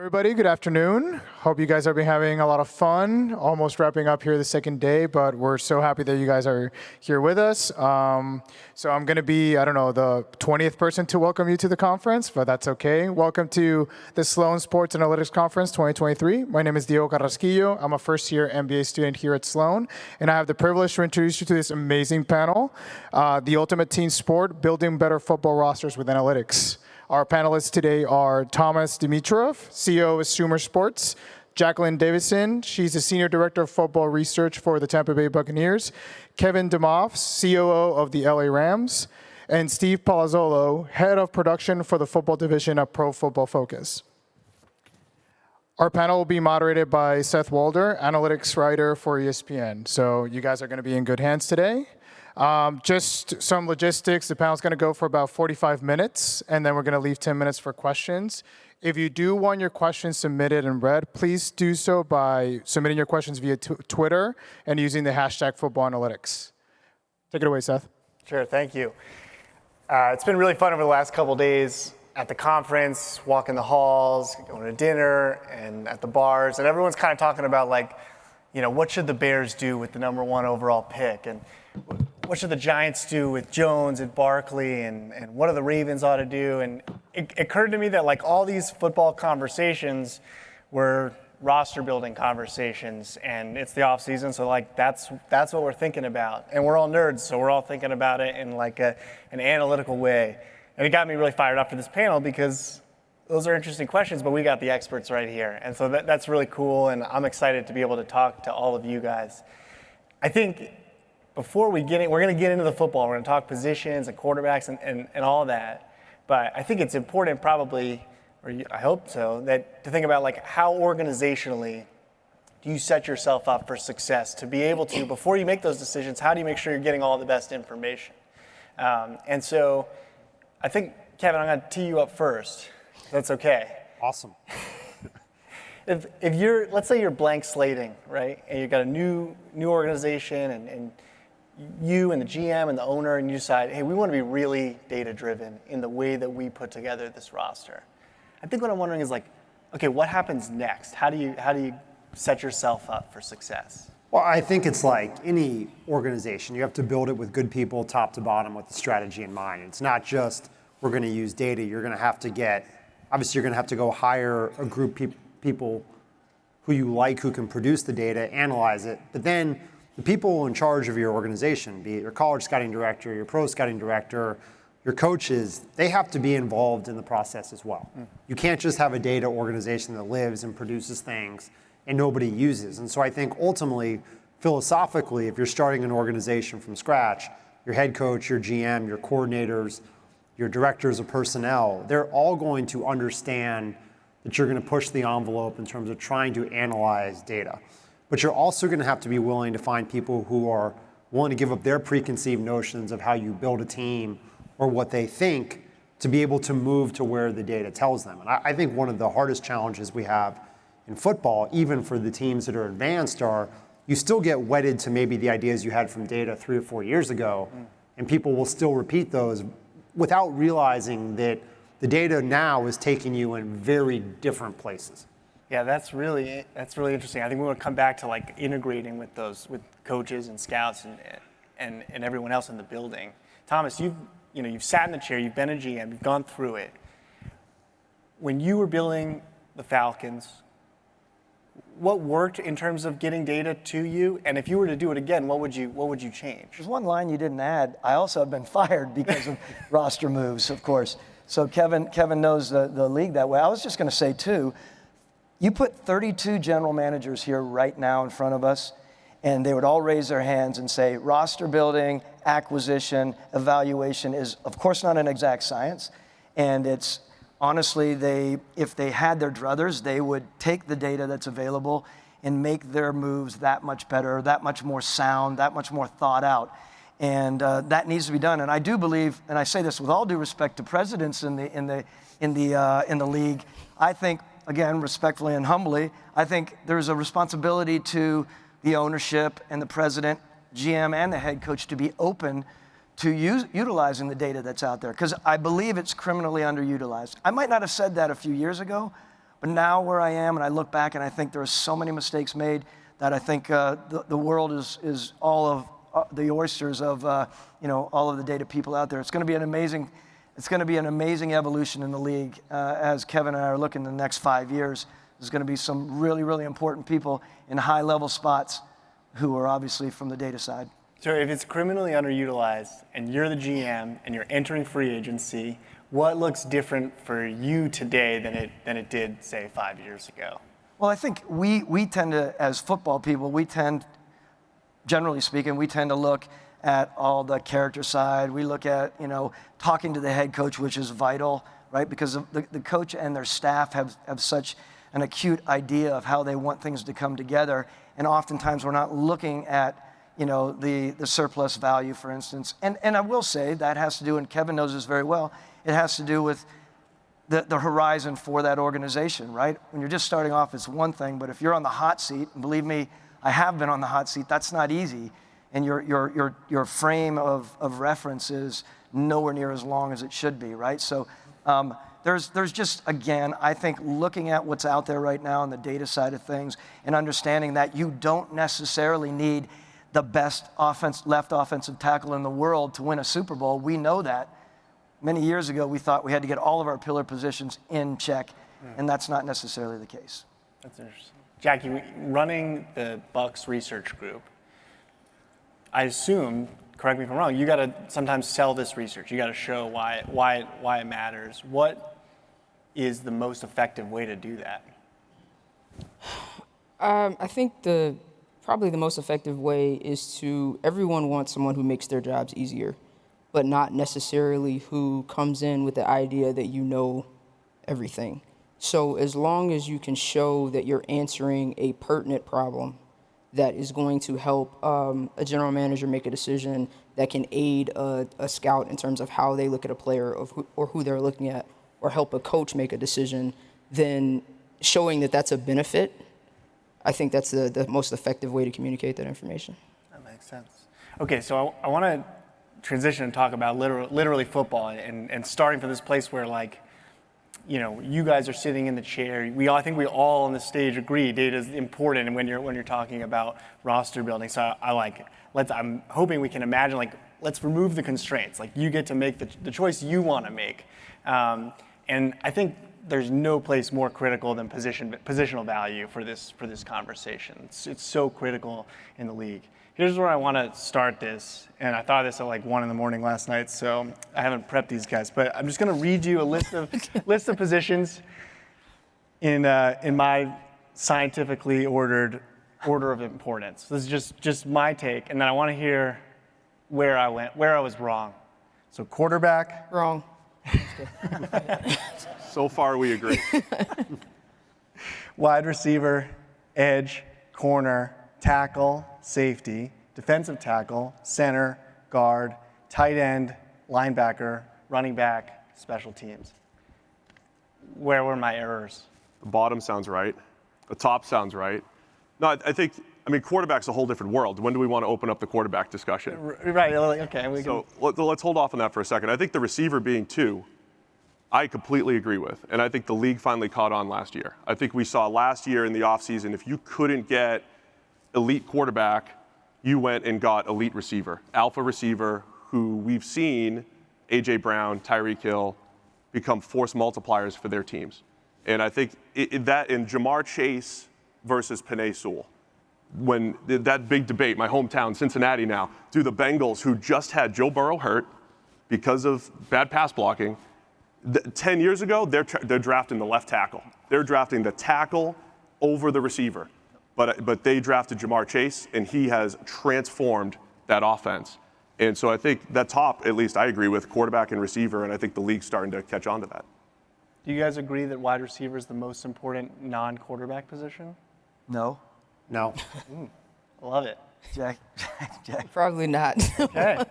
Everybody, good afternoon. Hope you guys have been having a lot of fun. Almost wrapping up here the second day, but we're so happy that you guys are here with us. So I'm going to be, the 20th person to welcome you to the conference, but that's okay. Welcome to the Sloan Sports Analytics Conference 2023. My name is Diego Carrasquillo. I'm a first-year MBA student here at Sloan, and I have the privilege to introduce you to this amazing panel, the ultimate team sport, building better football rosters with analytics. Our panelists today are Thomas Dimitrov, CEO of SumerSports, Jacqueline Davison, she's the Senior Director of Football Research for the Tampa Bay Buccaneers, Kevin Demoff, COO of the LA Rams, and Steve Palazzolo, Head of Production for the Football Division at Pro Football Focus. Our panel will be moderated by Seth Walder, analytics writer for ESPN. So you guys are going to be in good hands today. Just some logistics. The panel's going to go for about 45 minutes, and then we're going to leave 10 minutes for questions. If you do want your questions submitted and read, please do so by submitting your questions via Twitter and using the hashtag #FootballAnalytics. Take it away, Seth. Sure, thank you. It's been really fun over the last couple of days at the conference, walking the halls, going to dinner, and at the bars, and everyone's kind of talking about, what should the Bears do with the #1 overall pick, and what should the Giants do with Jones and Barkley, and what do the Ravens ought to do? And it occurred to me that all these football conversations were roster building conversations, and it's the off season, so that's what we're thinking about. And we're all nerds, so we're all thinking about it in an analytical way. And it got me really fired up for this panel because those are interesting questions, but we got the experts right here. And so that's really cool, and I'm excited to be able to talk to all of you guys. I think before we get in, we're going to get into the football. We're going to talk positions and quarterbacks and all that. But I think it's important probably, or I hope so, to think about how organizationally do you set yourself up for success to be able to, before you make those decisions, how do you make sure you're getting all the best information? And so I think, Kevin, I'm going to tee you up first. That's okay. Awesome. If you're, let's say you're blank slating, right? And you've got a new organization and you and the GM and the owner, and you decide, hey, we want to be really data-driven in the way that we put together this roster. I think what I'm wondering is okay, what happens next? How do you set yourself up for success? Well, I think it's like any organization. You have to build it with good people, top to bottom, with the strategy in mind. It's not just we're going to use data. You're going to have to obviously you're going to have to go hire a group of people who you like, who can produce the data, analyze it. But then the people in charge of your organization, be it your college scouting director, your pro scouting director, your coaches, they have to be involved in the process as well. You can't just have a data organization that lives and produces things and nobody uses. And so I think ultimately, philosophically, if you're starting an organization from scratch, your head coach, your GM, your coordinators, your directors of personnel, they're all going to understand that you're going to push the envelope in terms of trying to analyze data. But you're also going to have to be willing to find people who are willing to give up their preconceived notions of how you build a team or what they think to be able to move to where the data tells them. And I think one of the hardest challenges we have in football, even for the teams that are advanced, are you still get wedded to maybe the ideas you had from data 3 or 4 years ago, and people will still repeat those without realizing that the data now is taking you in very different places. Yeah, that's really interesting. I think we want to come back to integrating with coaches and scouts and everyone else in the building. Thomas, you've sat in the chair, you've been a GM, you've gone through it. When you were building the Falcons, what worked in terms of getting data to you? And if you were to do it again, what would you change? There's one line you didn't add. I also have been fired because of roster moves, of course. So Kevin knows the league that way. I was just going to say, too, you put 32 general managers here right now in front of us, and they would all raise their hands and say, roster building, acquisition, evaluation is, of course, not an exact science. And it's, honestly, if they had their druthers, they would take the data that's available and make their moves that much better, that much more sound, that much more thought out. And that needs to be done. And I do believe, and I say this with all due respect to presidents in the league, I think, again, respectfully and humbly, I think there's a responsibility to the ownership and the president, GM, and the head coach to be open to utilizing the data that's out there, because I believe it's criminally underutilized. I might not have said that a few years ago, But now where I am, and I look back and I think there are so many mistakes made that I think the world is all of the oysters of all of the data people out there. It's going to be an amazing evolution in the league as Kevin and I are looking the next 5 years. There's going to be some really, really important people in high-level spots who are obviously from the data side. So if it's criminally underutilized and you're the GM and you're entering free agency, what looks different for you today than it did, say, 5 years ago? Well, I think we tend to, as football people, generally speaking, we tend to look at all the character side. We look at, talking to the head coach, which is vital, right? Because the coach and their staff have such an acute idea of how they want things to come together. And oftentimes we're not looking at, the surplus value, for instance. And I will say that has to do, and Kevin knows this very well, it has to do with the horizon for that organization, right? When you're just starting off, it's one thing, but if you're on the hot seat, and believe me, I have been on the hot seat, that's not easy. And your frame of reference is nowhere near as long as it should be, right? So there's just, again, I think looking at what's out there right now on the data side of things and understanding that you don't necessarily need the best left offensive tackle in the world to win a Super Bowl. We know that. Many years ago, we thought we had to get all of our pillar positions in check, and that's not necessarily the case. That's interesting. Jackie, running the Bucs research group, I assume, correct me if I'm wrong, you got to sometimes sell this research. You got to show why it matters. What is the most effective way to do that? I think probably the most effective way is everyone wants someone who makes their jobs easier, but not necessarily who comes in with the idea that you know everything. So as long as you can show that you're answering a pertinent problem that is going to help a general manager make a decision that can aid a scout in terms of how they look at a player or who they're looking at, or help a coach make a decision, then showing that that's a benefit, I think that's the most effective way to communicate that information. That makes sense. Okay, so I want to transition and talk about literally football and starting from this place where, you guys are sitting in the chair. I think we all on this stage agree data is important when you're talking about roster building. So I like it. I'm hoping we can imagine, let's remove the constraints. You get to make the choice you want to make. And I think there's no place more critical than positional value for this conversation. It's so critical in the league. Here's where I want to start this, and I thought of this at 1 a.m. last night, so I haven't prepped these guys, but I'm just going to read you a list of positions in my scientifically ordered order of importance. This is just my take, and then I want to hear where I was wrong. So quarterback. Wrong. So far, we agree. Wide receiver, edge, corner, tackle, safety, defensive tackle, center, guard, tight end, linebacker, running back, special teams. Where were my errors? The bottom sounds right. The top sounds right. No, I think quarterback's a whole different world. When do we want to open up the quarterback discussion? Right, okay. So let's hold off on that for a second. I think the receiver being 2, I completely agree with. And I think the league finally caught on last year. I think we saw last year in the offseason, if you couldn't get elite quarterback, you went and got elite receiver, alpha receiver, who we've seen A.J. Brown, Tyreek Hill become force multipliers for their teams. And I think that in Jamar Chase versus Penei Sewell, when that big debate, my hometown, Cincinnati now, do the Bengals, who just had Joe Burrow hurt because of bad pass blocking, 10 years ago, they're drafting the left tackle. They're drafting the tackle over the receiver. But they drafted Jamar Chase, and he has transformed that offense. And so I think that top, at least I agree with, quarterback and receiver, and I think the league's starting to catch on to that. Do you guys agree that wide receiver is the most important non-quarterback position? No. No. Love it. Jack. Probably not. Okay.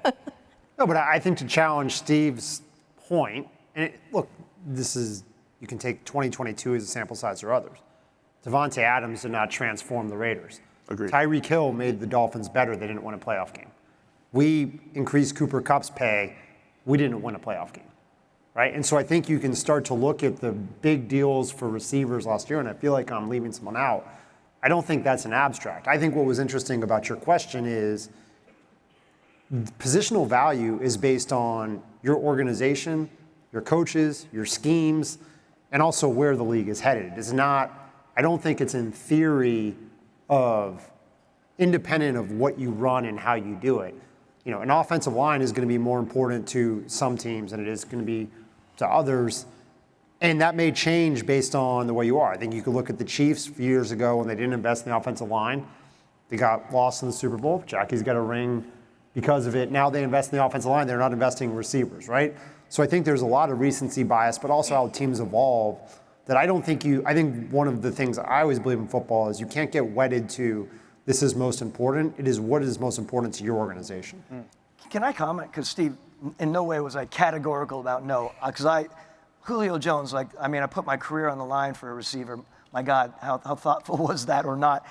No, but I think to challenge Steve's point, and look, you can take 2022 as a sample size or others. Devontae Adams did not transform the Raiders. Agreed. Tyreek Hill made the Dolphins better. They didn't win a playoff game. We increased Cooper Kupp's pay. We didn't win a playoff game. right? And so I think you can start to look at the big deals for receivers last year, and I feel like I'm leaving someone out. I don't think that's an abstract. I think what was interesting about your question is positional value is based on your organization, your coaches, your schemes, and also where the league is headed. It's not, I don't think it's in theory of independent of what you run and how you do it. You know, an offensive line is going to be more important to some teams than it is going to be to others. And that may change based on the way you are. I think you could look at the Chiefs a few years ago when they didn't invest in the offensive line. They got lost in the Super Bowl. Jackie's got a ring because of it. Now they invest in the offensive line. They're not investing in receivers, right? So I think there's a lot of recency bias, but also how teams evolve that I think one of the things I always believe in football is you can't get wedded to this is most important. It is what is most important to your organization. Can I comment? Because Steve, in no way was I categorical about no. Because Julio Jones, I put my career on the line for a receiver. My God, how thoughtful was that or not?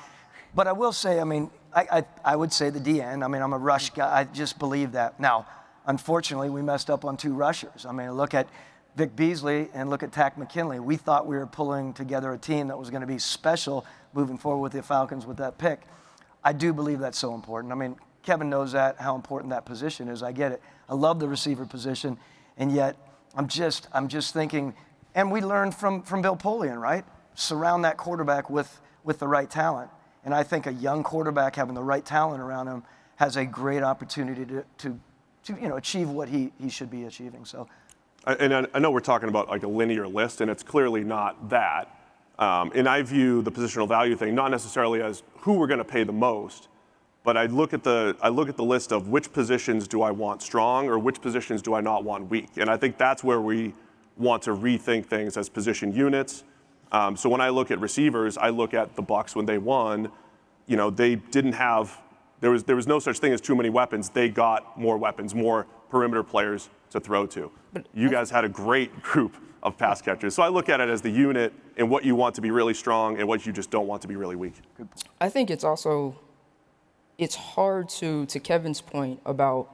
But I will say, I would say the DN. I'm a rush guy. I just believe that. Now, unfortunately, we messed up on 2 rushers. Look at Vic Beasley and look at Tack McKinley. We thought we were pulling together a team that was going to be special moving forward with the Falcons with that pick. I do believe that's so important. Kevin knows that, how important that position is. I get it. I love the receiver position, and yet I'm just thinking, and we learned from Bill Polian, right? Surround that quarterback with the right talent. And I think a young quarterback having the right talent around him has a great opportunity to achieve what he should be achieving. So, and I know we're talking about like a linear list, and it's clearly not that. And I view the positional value thing not necessarily as who we're going to pay the most, but I look at the list of which positions do I want strong or which positions do I not want weak. And I think that's where we want to rethink things as position units. So when I look at receivers, I look at the Bucs when they won. They didn't have there was no such thing as too many weapons. They got more weapons, more perimeter players to throw to. But you guys had a great group of pass catchers. So I look at it as the unit and what you want to be really strong and what you just don't want to be really weak. I think it's hard to Kevin's point about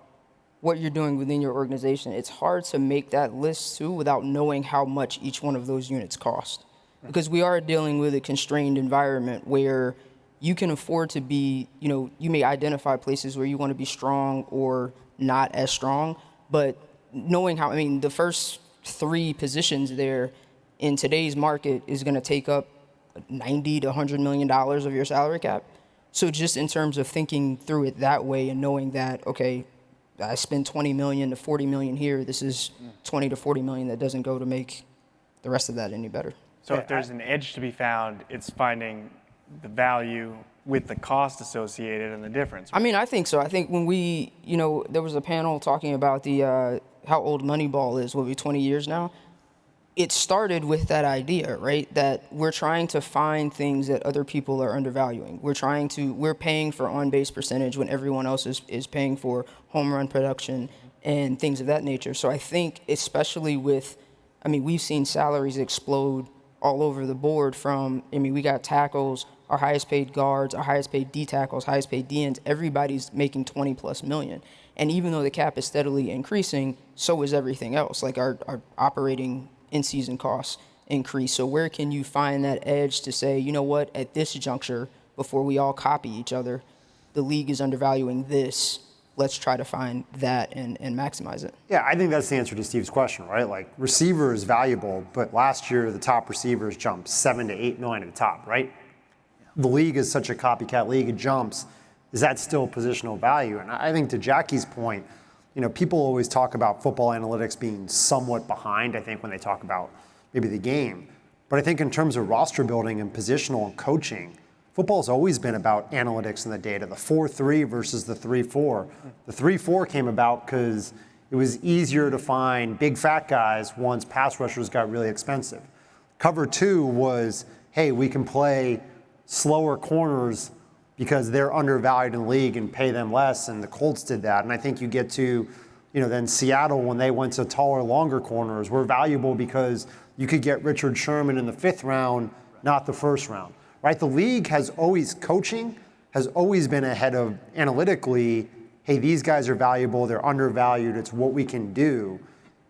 what you're doing within your organization. It's hard to make that list too without knowing how much each one of those units cost. Because we are dealing with a constrained environment where you can afford to be, you may identify places where you want to be strong or not as strong, but knowing how, the first 3 positions there in today's market is going to take up $90 to $100 million of your salary cap. So just in terms of thinking through it that way and knowing that, okay, I spend $20 million to $40 million here, this is $20 to $40 million that doesn't go to make the rest of that any better. So if there's an edge to be found, it's finding the value with the cost associated and the difference. I think so. I think when we, there was a panel talking about the how old Moneyball is, 20 years now? It started with that idea, right? That we're trying to find things that other people are undervaluing. We're paying for on-base percentage when everyone else is paying for home run production and things of that nature. So I think especially with, we've seen salaries explode all over the board from, we got tackles, our highest paid guards, our highest paid D tackles, highest paid D ends, everybody's making 20 plus million. And even though the cap is steadily increasing, so is everything else. Like our operating in-season costs increase. So where can you find that edge to say, you know what, at this juncture, before we all copy each other, the league is undervaluing this. Let's try to find that and maximize it. Yeah, I think that's the answer to Steve's question, right? Like, receiver is valuable, but last year the top receivers jumped 7 to 8 million at the top, right? The league is such a copycat league, it jumps. Is that still positional value? And I think to Jackie's point, people always talk about football analytics being somewhat behind, I think, when they talk about maybe the game. But I think in terms of roster building and positional and coaching, football's always been about analytics and the data, the 4-3 versus the 3-4. The 3-4 came about because it was easier to find big fat guys once pass rushers got really expensive. Cover 2 was, hey, we can play slower corners because they're undervalued in the league and pay them less, and the Colts did that. And I think you get to, then Seattle when they went to taller, longer corners were valuable because you could get Richard Sherman in the 5th round, not the 1st round. Right? The league coaching has always been ahead of analytically, hey, these guys are valuable, they're undervalued, it's what we can do.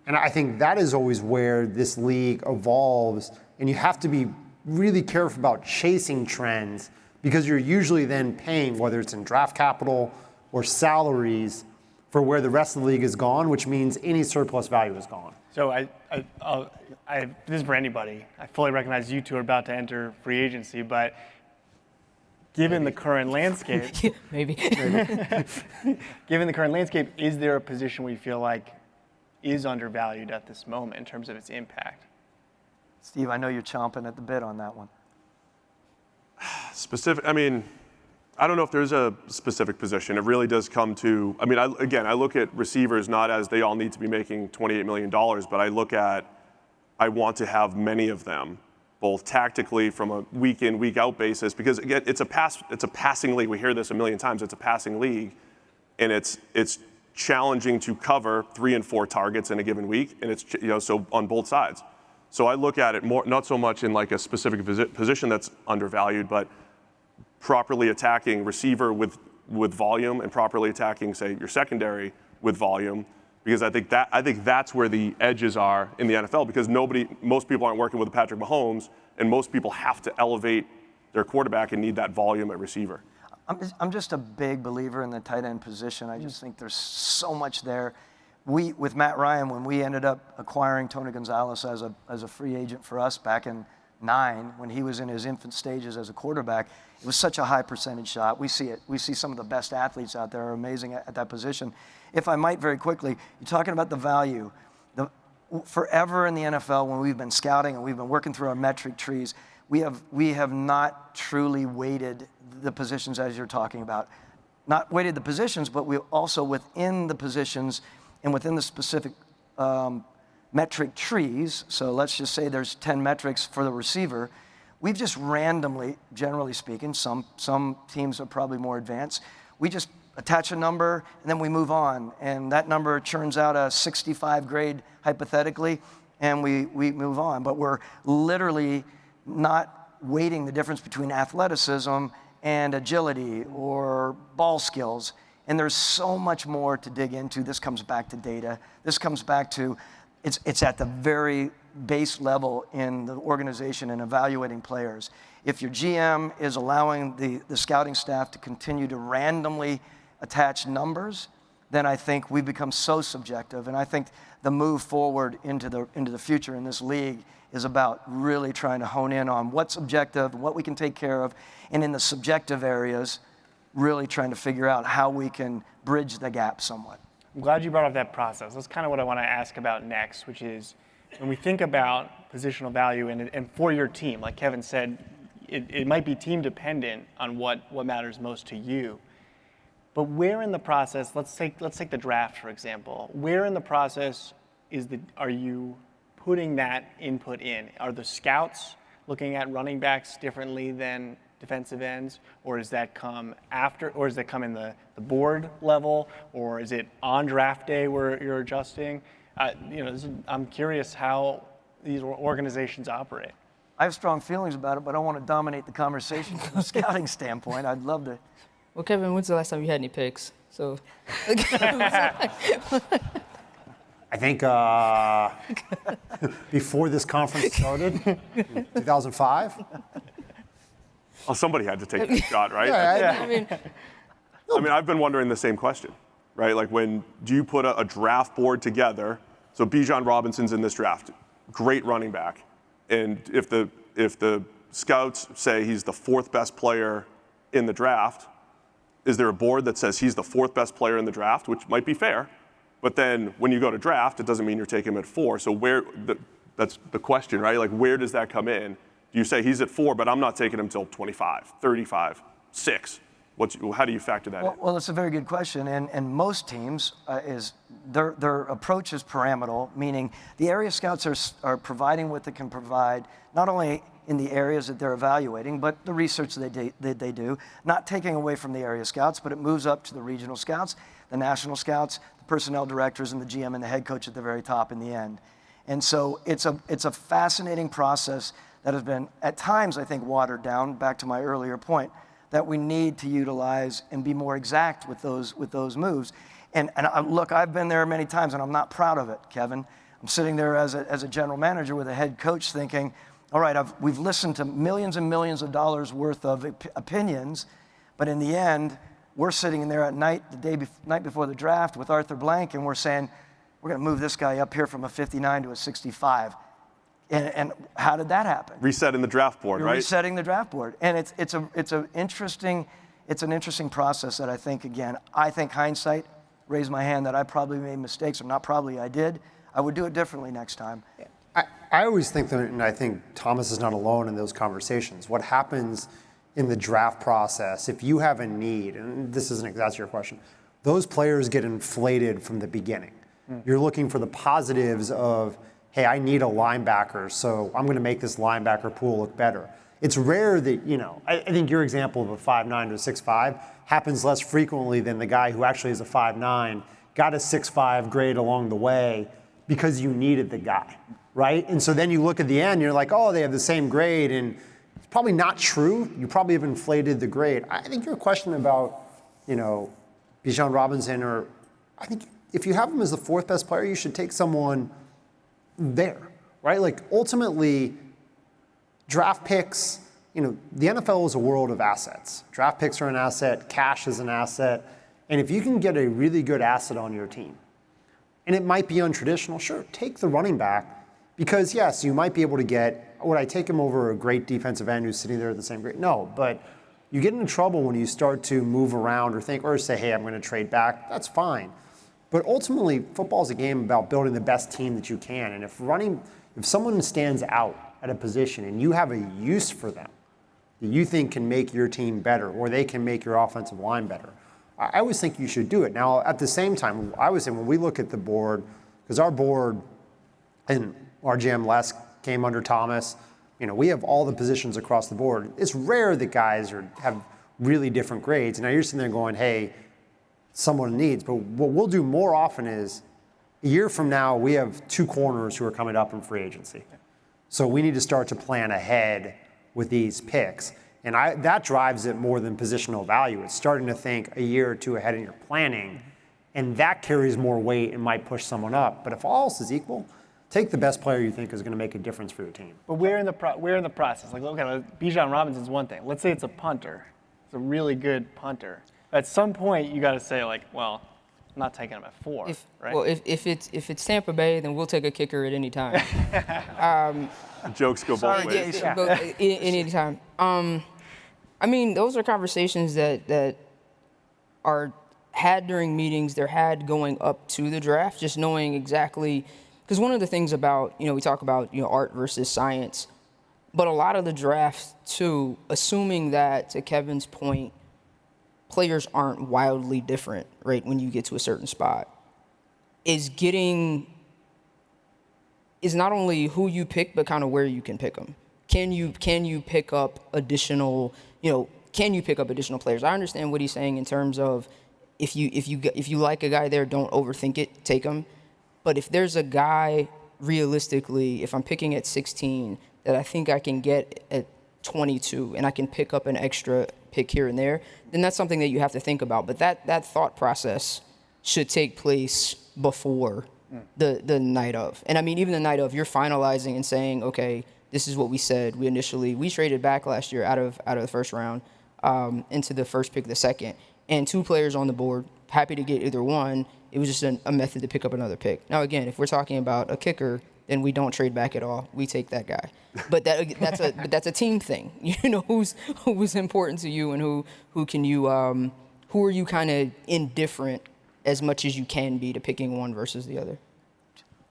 And I think that is always where this league evolves, and you have to be really careful about chasing trends because you're usually then paying, whether it's in draft capital or salaries, for where the rest of the league is gone, which means any surplus value is gone. So this is for anybody. I fully recognize you two are about to enter free agency, but given the current landscape, Maybe. given the current landscape, is there a position where you feel like is undervalued at this moment in terms of its impact? Steve, I know you're chomping at the bit on that one. I mean, I don't know if there's a specific position. It really does come to, I mean, I look at receivers not as they all need to be making $28 million, but I look at, I want to have many of them, both tactically from a week in, week out basis, because again, it's a passing league. We hear this a million times. It's a passing league, and it's challenging to cover 3 and 4 targets in a given week, and it's, so on both sides. So I look at it more, not so much in like a specific position that's undervalued, but properly attacking receiver with volume and properly attacking, say, your secondary with volume, because I think that's where the edges are in the NFL, because most people aren't working with Patrick Mahomes, and most people have to elevate their quarterback and need that volume at receiver. I'm just a big believer in the tight end position. I just think there's so much there. With Matt Ryan, when we ended up acquiring Tony Gonzalez as a free agent for us back in 2009, when he was in his infant stages as a quarterback, it was such a high percentage shot. We see it. We see some of the best athletes out there are amazing at that position. If I might very quickly, you're talking about the value. Forever in the NFL, when we've been scouting and we've been working through our metric trees, we have not truly weighted the positions as you're talking about. Not weighted the positions, but we also within the positions and within the specific metric trees, so let's just say there's 10 metrics for the receiver, we've just randomly, generally speaking, some teams are probably more advanced, we just attach a number and then we move on, and that number churns out a 65 grade hypothetically, and we move on. But we're literally not weighting the difference between athleticism and agility or ball skills. And there's so much more to dig into. This comes back to data. This comes back to, it's at the very base level in the organization and evaluating players. If your GM is allowing the scouting staff to continue to randomly attach numbers, then I think we become so subjective. And I think the move forward into the future in this league is about really trying to hone in on what's objective, what we can take care of, and in the subjective areas, really trying to figure out how we can bridge the gap somewhat. I'm glad you brought up that process. That's kind of what I want to ask about next, which is when we think about positional value and for your team, like Kevin said, it might be team dependent on what matters most to you. But where in the process, let's take the draft, for example, where in the process are you putting that input in? Are the scouts looking at running backs differently than defensive ends, or does that come after, or does that come in the board level, or is it on draft day where you're adjusting? I'm curious how these organizations operate. I have strong feelings about it, but I don't want to dominate the conversation from a scouting standpoint. I'd love to. Well, Kevin, when's the last time you had any picks? So. I think before this conference started, 2005. Oh, somebody had to take the shot, right? I mean, I've been wondering the same question, right? Like, do you put a draft board together? So Bijan Robinson's in this draft, great running back, and if the scouts say he's the 4th best player in the draft, is there a board that says he's the 4th best player in the draft, which might be fair, but then when you go to draft, it doesn't mean you're taking him at 4. So that's the question, right? Like, where does that come in? You say he's at 4, but I'm not taking him till 25, 35, 6. How do you factor that in? Well, it's a very good question, and most teams their approach is pyramidal, meaning the area scouts are providing what they can provide, not only in the areas that they're evaluating, but the research that they do, not taking away from the area scouts, but it moves up to the regional scouts, the national scouts, the personnel directors, and the GM and the head coach at the very top in the end. And so it's a fascinating process that has been, at times, I think, watered down, back to my earlier point, that we need to utilize and be more exact with those moves. And look, I've been there many times, and I'm not proud of it, Kevin. I'm sitting there as a general manager with a head coach thinking, all right, we've listened to millions and millions of dollars worth of opinions, but in the end, we're sitting in there at night, night before the draft with Arthur Blank, and we're saying, we're going to move this guy up here from a 59 to a 65. And how did that happen? Resetting the draft board, right? Resetting the draft board. And it's an interesting process that I think hindsight, raise my hand that I probably made mistakes, or not probably, I did. I would do it differently next time. I always think that, and I think Thomas is not alone in those conversations. What happens in the draft process, if you have a need, and this isn't exactly your question, those players get inflated from the beginning. You're looking for the positives of, hey, I need a linebacker, so I'm going to make this linebacker pool look better. It's rare that, I think your example of a 5'9" to a 6'5" happens less frequently than the guy who actually is a 5'9", got a 6'5" grade along the way because you needed the guy, right? And so then you look at the end, you're like, oh, they have the same grade, and it's probably not true. You probably have inflated the grade. I think your question about, Bijan Robinson, or I think if you have him as the fourth best player, you should take someone there, right? Like ultimately, draft picks, the NFL is a world of assets. Draft picks are an asset, cash is an asset, and if you can get a really good asset on your team, and it might be untraditional, sure, take the running back, because yes, you might be able to get, would I take him over a great defensive end who's sitting there at the same grade? No, but you get into trouble when you start to move around or say, hey, I'm going to trade back. That's fine. But ultimately, football is a game about building the best team that you can. And if someone stands out at a position and you have a use for them that you think can make your team better, or they can make your offensive line better, I always think you should do it. Now, at the same time, I would say when we look at the board, because our board and our GM Les came under Thomas, we have all the positions across the board. It's rare that guys have really different grades. Now you're sitting there going, hey, someone needs. But what we'll do more often is, a year from now, we have 2 corners who are coming up in free agency. So we need to start to plan ahead with these picks. And that drives it more than positional value. It's starting to think a year or 2 ahead in your planning, and that carries more weight and might push someone up. But if all else is equal, take the best player you think is going to make a difference for your team. But we're in the process. Like, look at Bijan Robinson's one thing. Let's say it's a punter. It's a really good punter. At some point, you got to say, like, well, I'm not taking him at 4, right? Well, if it's Tampa Bay, then we'll take a kicker at any time. Jokes go both ways. Any time. Those are conversations that are had during meetings. They're had going up to the draft, just knowing exactly. Because one of the things about, we talk about, art versus science, but a lot of the draft too, assuming that, to Kevin's point, players aren't wildly different, right, when you get to a certain spot, is not only who you pick, but kind of where you can pick them. Can you pick up additional, players? I understand what he's saying in terms of if you like a guy there, don't overthink it, take him. But if there's a guy, realistically, if I'm picking at 16, that I think I can get at 22 and I can pick up an extra pick here and there, then that's something that you have to think about. But that thought process should take place before the night of. And even the night of, you're finalizing and saying, okay, this is what we said. We traded back last year out of the first round into the first pick of the second, and 2 players on the board. Happy to get either one. It was just a method to pick up another pick. Now, again, if we're talking about a kicker, then we don't trade back at all. We take that guy. But that's a team thing. Who's important to you, and who are you kind of indifferent as much as you can be to picking one versus the other.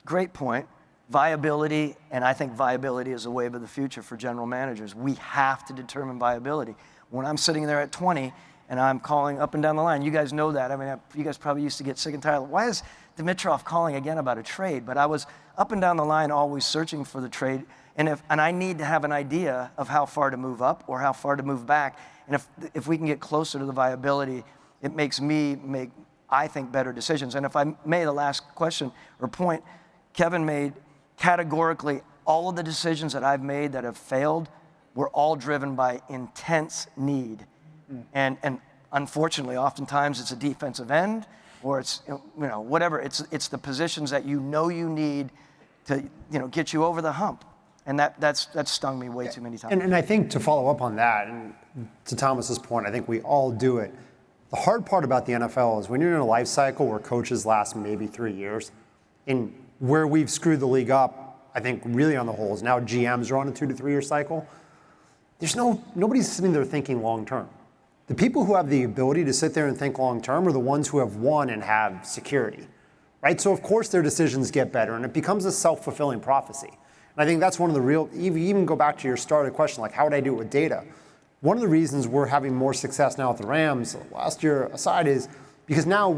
Great point. Viability, and I think viability is a wave of the future for general managers. We have to determine viability. When I'm sitting there at 20 and I'm calling up and down the line, you guys know that. You guys probably used to get sick and tired. Why is Dimitrov calling again about a trade? But I was up and down the line always searching for the trade, and I need to have an idea of how far to move up or how far to move back. And if we can get closer to the viability, it makes me make, I think, better decisions. And if I may, the last question or point, Kevin made categorically all of the decisions that I've made that have failed were all driven by intense need. And unfortunately, oftentimes it's a defensive end, or it's whatever. It's the positions that you need get you over the hump. And that's stung me way too many times. And I think to follow up on that, and to Thomas's point, I think we all do it. The hard part about the NFL is when you're in a life cycle where coaches last maybe 3 years, and where we've screwed the league up, I think really on the whole is now GMs are on a 2 to 3 year cycle. Nobody's sitting there thinking long term. The people who have the ability to sit there and think long term are the ones who have won and have security, right? So of course their decisions get better, and it becomes a self-fulfilling prophecy. And I think that's one of the real, even go back to your started question, like how would I do it with data? One of the reasons we're having more success now at the Rams, last year aside, is because now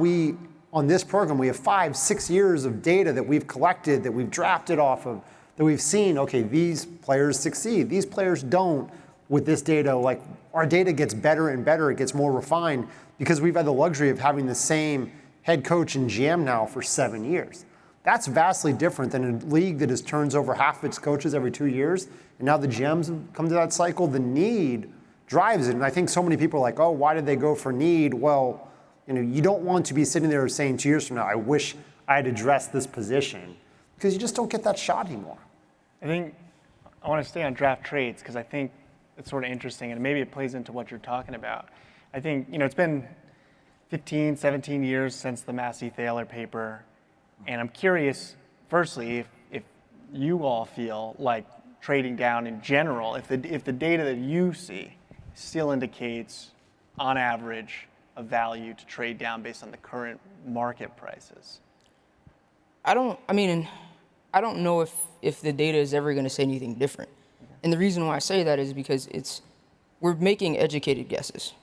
on this program, we have 5-6 years of data that we've collected, that we've drafted off of, that we've seen, okay, these players succeed, these players don't with this data. Like our data gets better and better, it gets more refined because we've had the luxury of having the same head coach and GM now for 7 years. That's vastly different than a league that turns over half of its coaches every 2 years, and now the GMs have come to that cycle. The need drives it, and I think so many people are like, oh, why did they go for need? Well, you don't want to be sitting there saying 2 years from now, I wish I had addressed this position, because you just don't get that shot anymore. I think I want to stay on draft trades because I think it's sort of interesting, and maybe it plays into what you're talking about. I think, it's been 15, 17 years since the Massey Thaler paper. And I'm curious, firstly, if you all feel like trading down in general, if the data that you see still indicates, on average, a value to trade down based on the current market prices. I don't know if the data is ever going to say anything different. And the reason why I say that is because we're making educated guesses.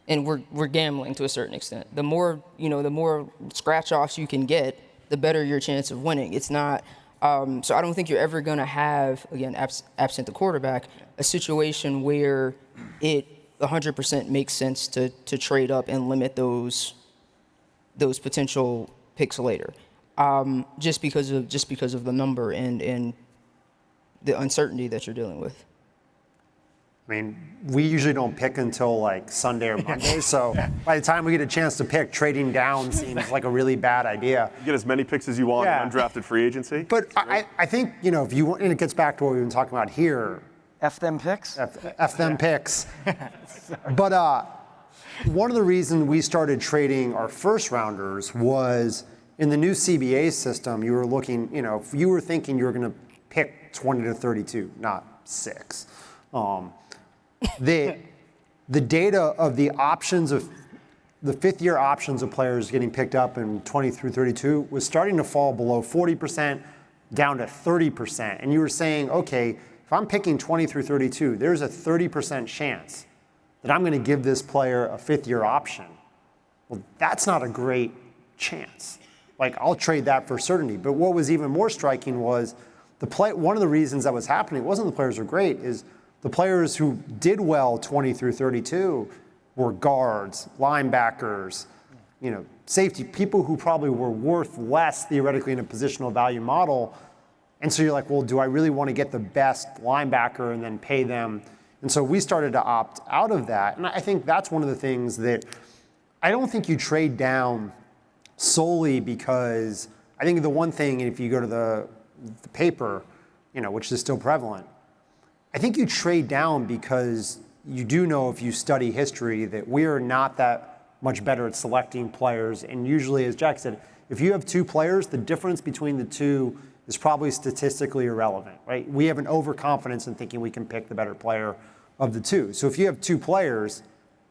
And we're gambling to a certain extent. The more scratch offs you can get, the better your chance of winning. It's not, so I don't think you're ever gonna have, again, absent the quarterback, a situation where it 100% makes sense to trade up and limit those potential picks later, just because of the number and the uncertainty that you're dealing with. I mean, we usually don't pick until like Sunday or Monday, so by the time we get a chance to pick, trading down seems like a really bad idea. You get as many picks as you want in undrafted free agency. But I think, if you want, and it gets back to what we've been talking about here. F them picks? F them picks. But one of the reasons we started trading our first rounders was in the new CBA system, you were looking, if you were thinking you were going to pick 20 to 32, not 6. The data of the options of the fifth-year options of players getting picked up in 20 through 32 was starting to fall below 40%, down to 30%. And you were saying, okay, if I'm picking 20 through 32, there's a 30% chance that I'm going to give this player a fifth-year option. Well, that's not a great chance. Like, I'll trade that for certainty. But what was even more striking was one of the reasons that was happening wasn't the players were great, is the players who did well 20 through 32 were guards, linebackers, safety, people who probably were worth less theoretically in a positional value model. And so you're like, well, do I really want to get the best linebacker and then pay them? And so we started to opt out of that. And I think that's one of the things that I don't think you trade down solely because I think the one thing, if you go to the paper, which is still prevalent, I think you trade down because you do know, if you study history, that we are not that much better at selecting players. And usually, as Jack said, if you have two players, the difference between the two is probably statistically irrelevant, right? We have an overconfidence in thinking we can pick the better player of the two. So if you have two players,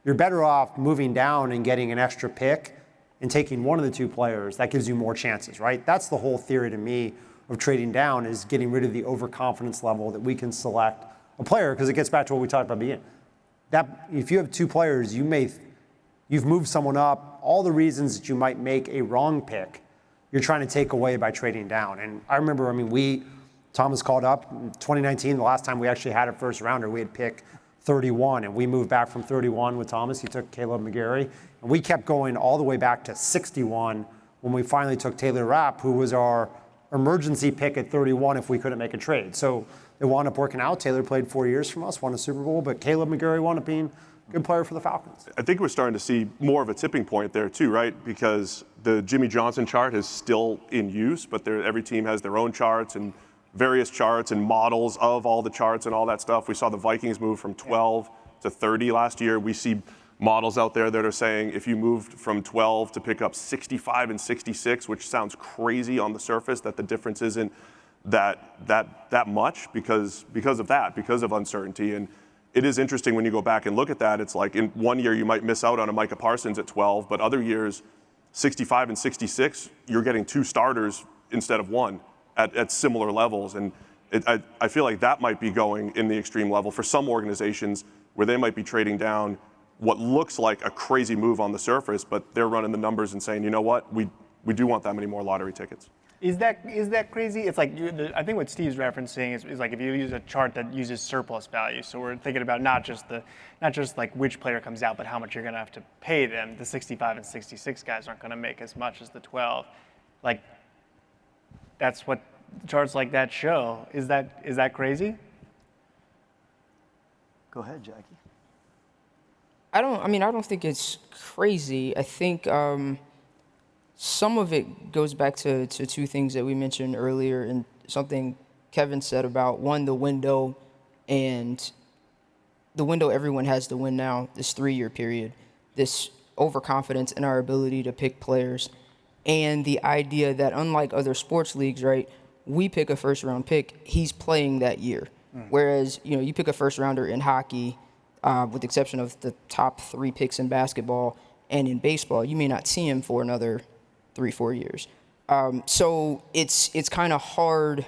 you're better off moving down and getting an extra pick and taking one of the two players. That gives you more chances, right? That's the whole theory to me of trading down, is getting rid of the overconfidence level that we can select a player, because it gets back to what we talked about at the beginning. That if you have two players, you've moved someone up. All the reasons that you might make a wrong pick, you're trying to take away by trading down. And I remember, Thomas called up in 2019, the last time we actually had a first rounder, we had picked 31, and we moved back from 31 with Thomas. He took Caleb McGarry, and we kept going all the way back to 61 when we finally took Taylor Rapp, who was our emergency pick at 31 if we couldn't make a trade. So it wound up working out. Taylor played 4 years from us, won a Super Bowl, but Caleb McGarry wound up being a good player for the Falcons. I think we're starting to see more of a tipping point there too, right? Because the Jimmy Johnson chart is still in use, but every team has their own charts, and various charts and models of all the charts and all that stuff. We saw the Vikings move from 12 to 30 last year. We see models out there that are saying if you moved from 12 to pick up 65 and 66, which sounds crazy on the surface, that the difference isn't that much because of uncertainty. And it is interesting when you go back and look at that. It's like in one year you might miss out on a Micah Parsons at 12, but other years, 65 and 66, you're getting 2 starters instead of 1 at similar levels. And I feel like that might be going in the extreme level for some organizations where they might be trading down what looks like a crazy move on the surface, but they're running the numbers and saying, you know what, we do want that many more lottery tickets. Is that crazy? It's like I think what Steve's referencing is like if you use a chart that uses surplus value. So we're thinking about not just like which player comes out, but how much you're going to have to pay them. The 65 and 66 guys aren't going to make as much as the 12. Like that's what charts like that show. Is that crazy? Go ahead, Jackie. I don't think it's crazy. I think some of it goes back to 2 things that we mentioned earlier, and something Kevin said about, one, the window, and the window everyone has to win now, this 3-year period, this overconfidence in our ability to pick players, and the idea that unlike other sports leagues, right, we pick a first-round pick, he's playing that year. Whereas, you pick a first-rounder in hockey, with the exception of the top 3 picks in basketball and in baseball, you may not see him for another 3-4 years. So it's kind of hard,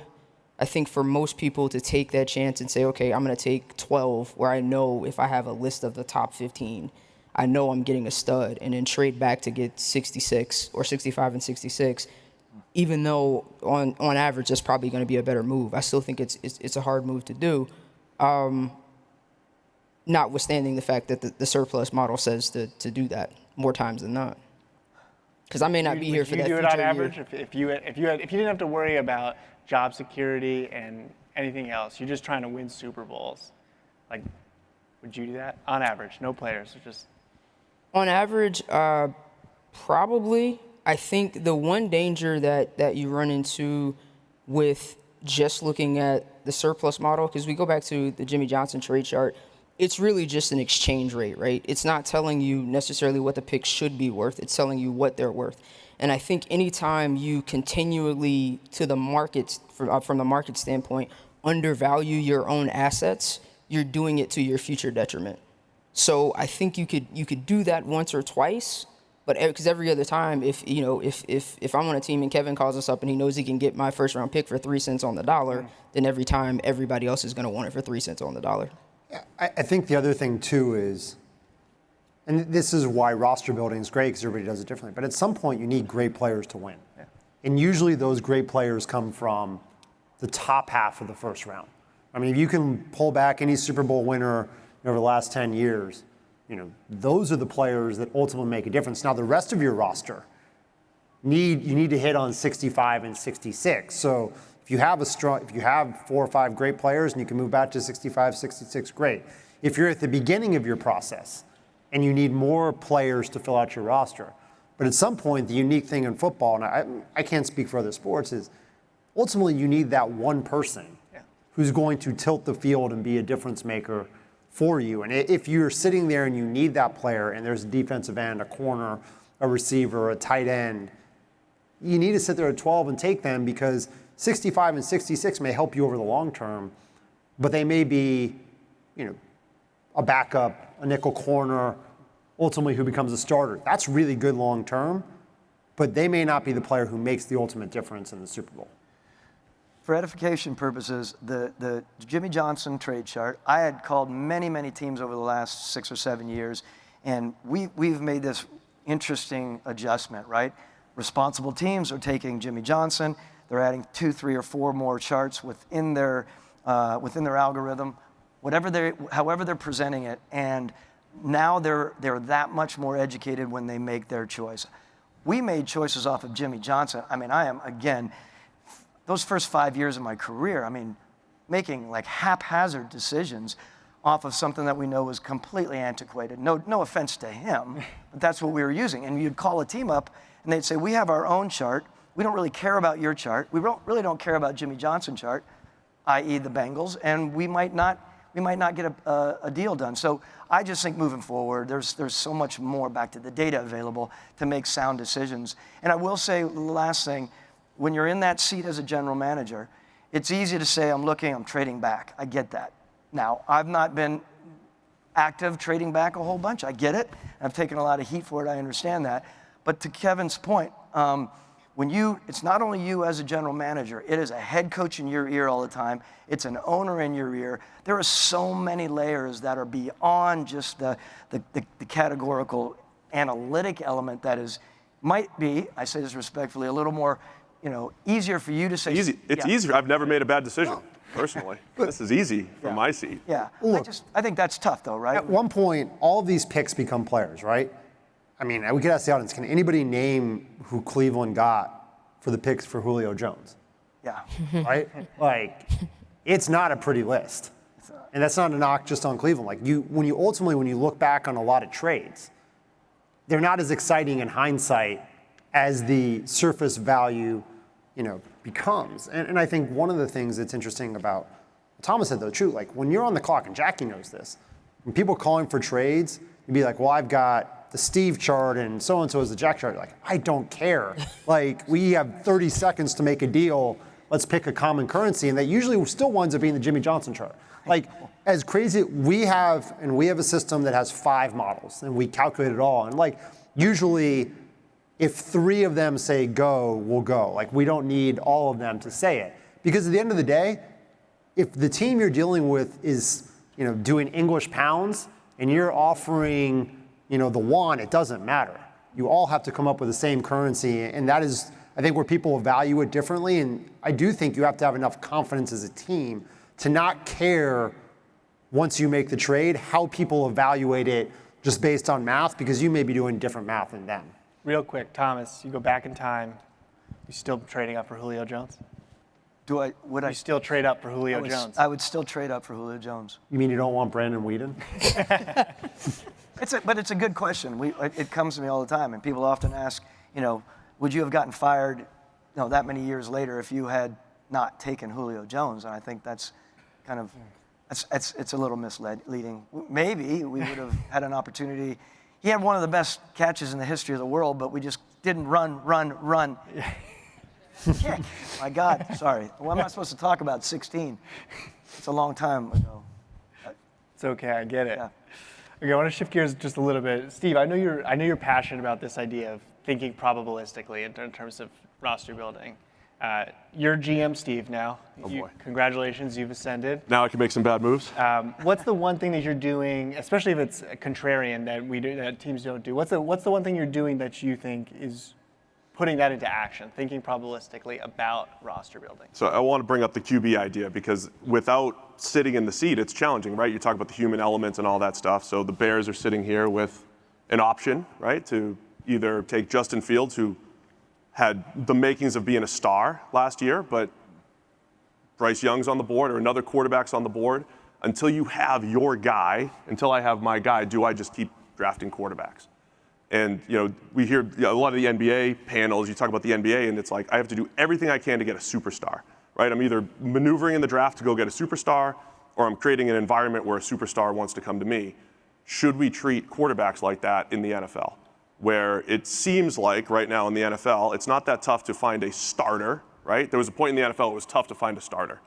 I think, for most people to take that chance and say, okay, I'm going to take 12, where I know if I have a list of the top 15, I know I'm getting a stud, and then trade back to get 66 or 65 and 66, even though on average that's probably going to be a better move. I still think it's a hard move to do, notwithstanding the fact that the surplus model says to do that more times than not. Because I may not be here for that future year. Would you do it on average if you didn't have to worry about job security and anything else? You're just trying to win Super Bowls. Like, would you do that on average? No players, just on average, probably. I think the one danger that you run into with just looking at the surplus model, because we go back to the Jimmy Johnson trade chart, it's really just an exchange rate, right? It's not telling you necessarily what the picks should be worth. It's telling you what they're worth. And I think anytime you continually, to the market, from the market standpoint, undervalue your own assets, you're doing it to your future detriment. So I think you could do that once or twice, but because every other time, if I'm on a team and Kevin calls us up and he knows he can get my first round pick for 3 cents on the dollar, then every time everybody else is going to want it for 3 cents on the dollar. I think the other thing, too, is, and this is why roster building is great because everybody does it differently, but at some point you need great players to win. Yeah. And usually those great players come from the top half of the first round. I mean, if you can pull back any Super Bowl winner over the last 10 years, those are the players that ultimately make a difference. Now, the rest of your roster, you need to hit on 65 and 66. So if you have 4 or 5 great players and you can move back to 65, 66, great. If you're at the beginning of your process and you need more players to fill out your roster, but at some point the unique thing in football, and I can't speak for other sports, is ultimately you need that one person who's going to tilt the field and be a difference maker for you. And if you're sitting there and you need that player and there's a defensive end, a corner, a receiver, a tight end, you need to sit there at 12 and take them because 65 and 66 may help you over the long term, but they may be, a backup, a nickel corner, ultimately who becomes a starter. That's really good long term, but they may not be the player who makes the ultimate difference in the Super Bowl. For edification purposes, the Jimmy Johnson trade chart, I had called many, many teams over the last 6 or 7 years, and we've made this interesting adjustment, right? Responsible teams are taking Jimmy Johnson. They're adding 2, 3, or 4 more charts within their algorithm, however they're presenting it, and now they're that much more educated when they make their choice. We made choices off of Jimmy Johnson. I mean, I am, again, those first 5 years of my career, making like haphazard decisions off of something that we know was completely antiquated. No offense to him, but that's what we were using. And you'd call a team up and they'd say, we have our own chart. we don't really care about your chart. We really don't care about Jimmy Johnson's chart, i.e. the Bengals, and we might not get a deal done. So I just think moving forward, there's so much more back to the data available to make sound decisions. And I will say the last thing, when you're in that seat as a general manager, it's easy to say, I'm trading back. I get that. Now, I've not been active trading back a whole bunch. I get it. I've taken a lot of heat for it. I understand that. But to Kevin's point, it's not only you as a general manager, it is a head coach in your ear all the time. It's an owner in your ear. There are so many layers that are beyond just the categorical analytic element that might be, I say this respectfully, a little more, easier for you to say. It's easier. I've never made a bad decision, personally. This is easy from my seat. Yeah. Look, I think that's tough, though, right? At one point, all of these picks become players, right? I mean, we could ask the audience, can anybody name who Cleveland got for the picks for Julio Jones? Yeah. Right? Like, it's not a pretty list. And that's not a knock just on Cleveland. Like, when you look back on a lot of trades, they're not as exciting in hindsight as the surface value, becomes. And I think one of the things that's interesting about what Thomas said, though, true, like when you're on the clock, and Jackie knows this, when people are calling for trades, you'd be like, well, I've got the Steve chart and so-and-so is the Jack chart. You're like, I don't care. Like, we have 30 seconds to make a deal. Let's pick a common currency. And that usually still winds up being the Jimmy Johnson chart. Like, as crazy, we have a system that has 5 models, and we calculate it all. And like, usually, if 3 of them say go, we'll go. Like, we don't need all of them to say it. Because at the end of the day, if the team you're dealing with is, doing English pounds and you're offering, the won, it doesn't matter. You all have to come up with the same currency. And that is, I think, where people value it differently. And I do think you have to have enough confidence as a team to not care once you make the trade how people evaluate it just based on math, because you may be doing different math than them. Real quick, Thomas, you go back in time, you still trading up for Julio Jones? Would I still trade up for Julio Jones? I would still trade up for Julio Jones. You mean you don't want Brandon Whedon? But it's a good question. It comes to me all the time, and people often ask, would you have gotten fired, that many years later if you had not taken Julio Jones? And I think that's kind of, it's a little misleading. Maybe we would have had an opportunity. He had one of the best catches in the history of the world, but we just didn't run. Yeah. My God, sorry. What am I supposed to talk about? 16. It's a long time ago. It's okay, I get it. Yeah. Okay, I want to shift gears just a little bit. Steve, I know you're passionate about this idea of thinking probabilistically in terms of roster building. You're GM Steve now. Oh boy. Congratulations, you've ascended. Now I can make some bad moves. What's the one thing that you're doing, especially if it's a contrarian that teams don't do? What's the one thing you're doing that you think is putting that into action, thinking probabilistically about roster building? So I want to bring up the QB idea, because without sitting in the seat, it's challenging, right? You talk about the human elements and all that stuff. So the Bears are sitting here with an option, right, to either take Justin Fields, who had the makings of being a star last year, but Bryce Young's on the board or another quarterback's on the board. Until you have your guy, until I have my guy, do I just keep drafting quarterbacks? And we hear a lot of the NBA panels, you talk about the NBA, and it's like, I have to do everything I can to get a superstar, right? I'm either maneuvering in the draft to go get a superstar, or I'm creating an environment where a superstar wants to come to me. Should we treat quarterbacks like that in the NFL? Where it seems like right now in the NFL, it's not that tough to find a starter, right? There was a point in the NFL it was tough to find a starter.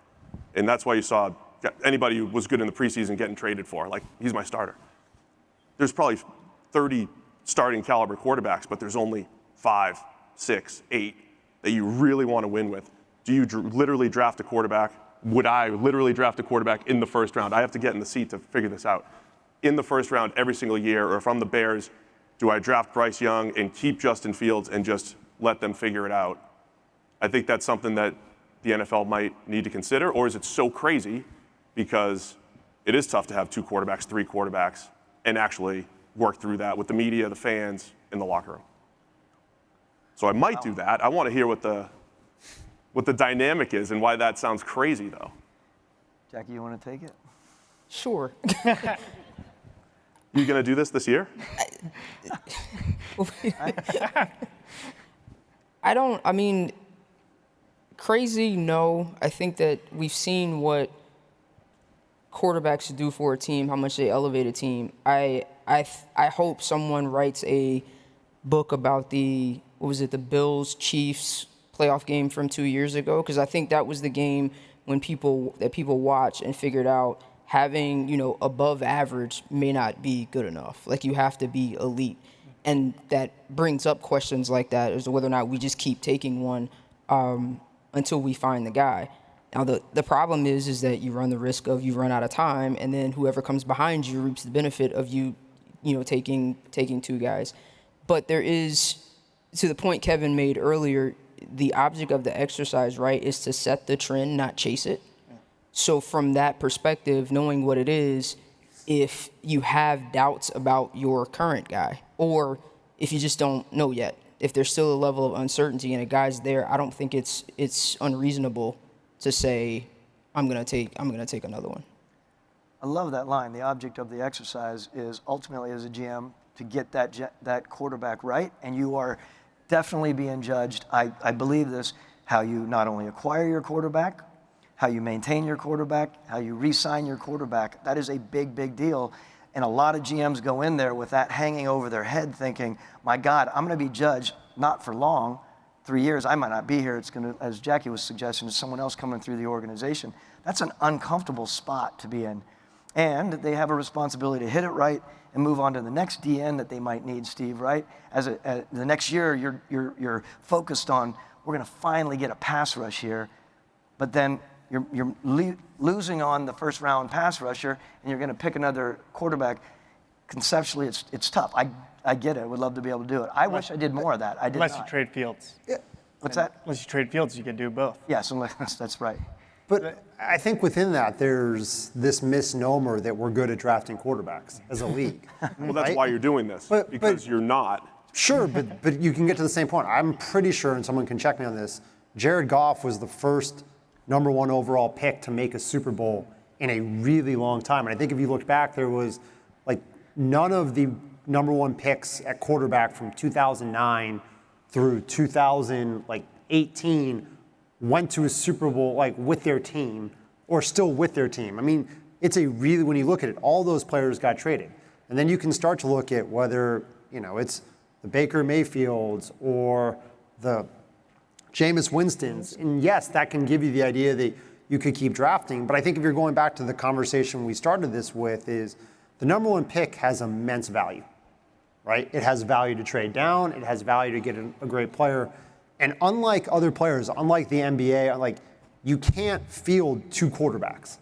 And that's why you saw anybody who was good in the preseason getting traded for, like, he's my starter. There's probably 30 starting caliber quarterbacks, but there's only 5, 6, 8 that you really want to win with. Do you literally draft a quarterback? Would I literally draft a quarterback in the first round? I have to get in the seat to figure this out. In the first round every single year, or if I'm the Bears, do I draft Bryce Young and keep Justin Fields and just let them figure it out? I think that's something that the NFL might need to consider. Or is it so crazy because it is tough to have 2 quarterbacks, 3 quarterbacks, and actually work through that with the media, the fans, in the locker room? So I might do that. I want to hear what the dynamic is and why that sounds crazy, though. Jackie, you want to take it? Sure. You going to do this year? I mean, crazy, no. I think that we've seen what quarterbacks do for a team, how much they elevate a team. I hope someone writes a book about the Bills Chiefs playoff game from 2 years ago, because I think that was the game when people watch and figured out having, above average may not be good enough. Like, you have to be elite. And that brings up questions like that as to whether or not we just keep taking one until we find the guy. Now, the problem is that you run the risk of you run out of time, and then whoever comes behind you reaps the benefit of you taking two guys. But there is, to the point Kevin made earlier, the object of the exercise, right, is to set the trend, not chase it. So from that perspective, knowing what it is, if you have doubts about your current guy, or if you just don't know yet, if there's still a level of uncertainty and a guy's there, I don't think it's unreasonable to say, I'm gonna take another one. I love that line. The object of the exercise is ultimately, as a GM, to get that quarterback right, and you are definitely being judged. I believe this, how you not only acquire your quarterback, how you maintain your quarterback, how you re-sign your quarterback. That is a big, big deal. And a lot of GMs go in there with that hanging over their head thinking, my God, I'm going to be judged not for long, 3 years, I might not be here. It's going to, as Jackie was suggesting, someone else coming through the organization. That's an uncomfortable spot to be in. And they have a responsibility to hit it right and move on to the next DN that they might need, Steve, right? The next year, you're focused on, we're going to finally get a pass rush here, but then you're losing on the first round pass rusher, and you're going to pick another quarterback. Conceptually, it's tough. I get it. I would love to be able to do it. I wish I did more of that. I did Unless not. you trade Fields. Yeah. What's that? Unless you trade Fields, you can do both. Yes, that's right. But I think within that, there's this misnomer that we're good at drafting quarterbacks as a league. Well, that's right? why you're doing this, because you're not. Sure, but you can get to the same point. I'm pretty sure, and someone can check me on this, Jared Goff was the first #1 overall pick to make a Super Bowl in a really long time. And I think if you look back, there was like none of the #1 picks at quarterback from 2009 through 2018 went to a Super Bowl like with their team or still with their team. I mean, it's a really, when you look at it, all those players got traded. And then you can start to look at whether, it's the Baker Mayfields or the Jameis Winston's. And yes, that can give you the idea that you could keep drafting. But I think if you're going back to the conversation we started this with, is the #1 pick has immense value, right? It has value to trade down. It has value to get a great player. And unlike other players, unlike the NBA, you can't field two quarterbacks,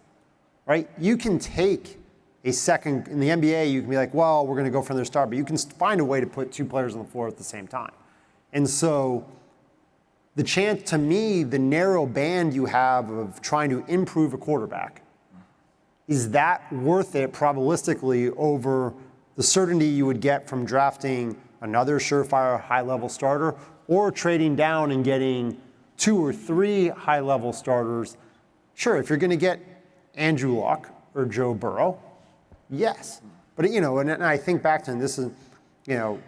right? You can take a second. In the NBA, you can be like, well, we're going to go for their star, but you can find a way to put two players on the floor at the same time. And so the chance, to me, the narrow band you have of trying to improve a quarterback, is that worth it probabilistically over the certainty you would get from drafting another surefire high-level starter or trading down and getting 2 or 3 high-level starters? Sure, if you're going to get Andrew Luck or Joe Burrow, yes. But, and I think back to, and this is,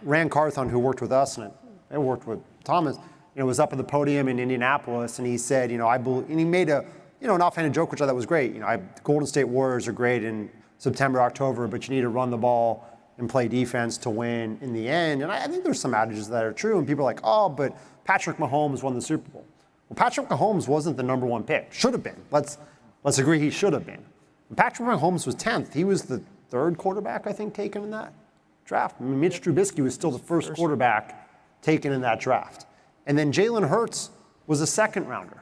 Rand Carthon, who worked with us and I worked with Thomas, was up at the podium in Indianapolis, and he said, and he made an offhanded joke, which I thought was great. The Golden State Warriors are great in September, October, but you need to run the ball and play defense to win in the end. And I think there's some adages that are true, and people are like, oh, but Patrick Mahomes won the Super Bowl. Well, Patrick Mahomes wasn't the #1 pick. Should have been. Let's agree he should have been. Patrick Mahomes was 10th. He was the 3rd quarterback, I think, taken in that draft. I mean, Mitch Trubisky was still the first quarterback taken in that draft. And then Jalen Hurts was a 2nd rounder.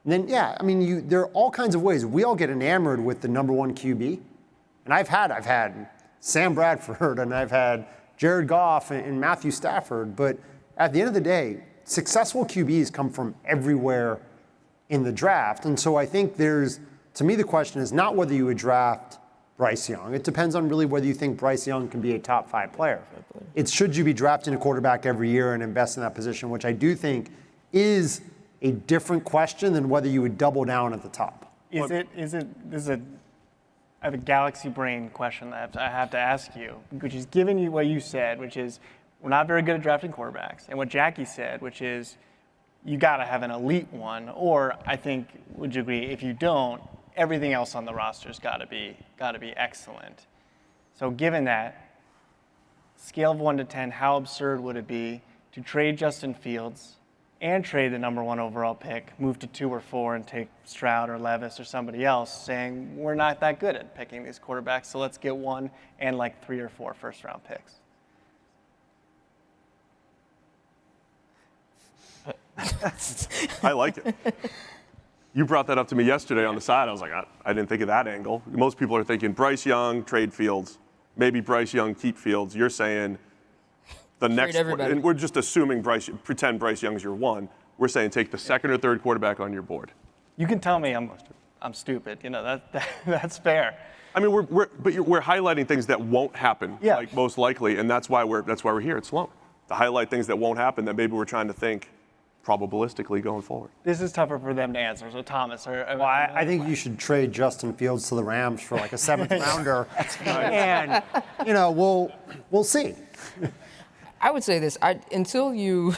And then, there are all kinds of ways. We all get enamored with the #1 QB. And I've had Sam Bradford, and I've had Jared Goff and Matthew Stafford. But at the end of the day, successful QBs come from everywhere in the draft. And so I think to me, the question is not whether you would draft Bryce Young. It depends on really whether you think Bryce Young can be a top 5 player. It's should you be drafting a quarterback every year and invest in that position, which I do think is a different question than whether you would double down at the top. I have a galaxy brain question that I have to ask you, which is, given you what you said, which is we're not very good at drafting quarterbacks, and what Jackie said, which is you got to have an elite one. Or I think, would you agree, if you don't, everything else on the roster's got to be excellent. So given that, scale of 1 to 10, how absurd would it be to trade Justin Fields and trade the #1 overall pick, move to 2 or 4 and take Stroud or Levis or somebody else, saying we're not that good at picking these quarterbacks, so let's get 1 and like 3 or 4 first-round picks? I like it. You brought that up to me yesterday on the side. I was like, I didn't think of that angle. Most people are thinking Bryce Young, trade Fields, maybe Bryce Young, keep Fields. You're saying the next, and we're just assuming pretend Bryce Young's your 1. We're saying take the second or third quarterback on your board. You can tell me I'm stupid. That's fair. I mean, we're highlighting things that won't happen, Yeah. like most likely, and that's why we're here at Sloan, to highlight things that won't happen that maybe we're trying to think probabilistically going forward. This is tougher for them to answer. So Thomas, Well, I think you should trade Justin Fields to the Rams for like a 7th rounder, and we'll see. I would say this: until you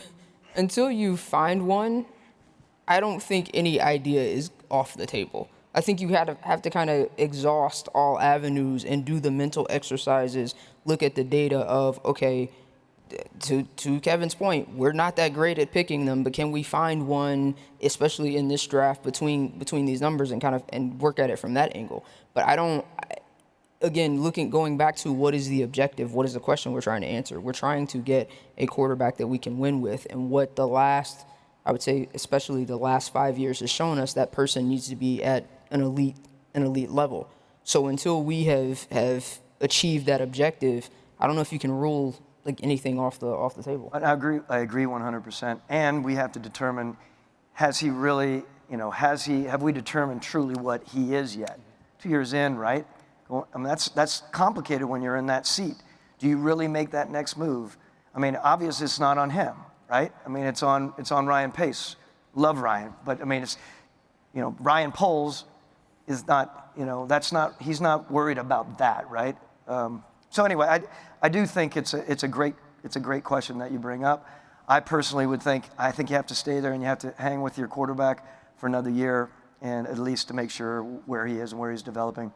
find one, I don't think any idea is off the table. I think you have to kind of exhaust all avenues and do the mental exercises. Look at the data of, okay, to Kevin's point, we're not that great at picking them, but can we find one, especially in this draft, between these numbers and work at it from that angle? But going back to what is the objective, what is the question we're trying to answer? We're trying to get a quarterback that we can win with, and what I would say, especially the last 5 years has shown us, that person needs to be at an elite level. So until we have achieved that objective, I don't know if you can rule like anything off the table. I agree 100%. And we have to determine, have we determined truly what he is yet? 2 years in, right? I mean, that's complicated when you're in that seat. Do you really make that next move? I mean, obviously it's not on him, right? I mean, it's on Ryan Pace. Love Ryan, but I mean, it's, Ryan Poles is not, he's not worried about that, right? So anyway, I do think it's a great question that you bring up. I personally would think you have to stay there and you have to hang with your quarterback for another year, and at least to make sure where he is and where he's developing.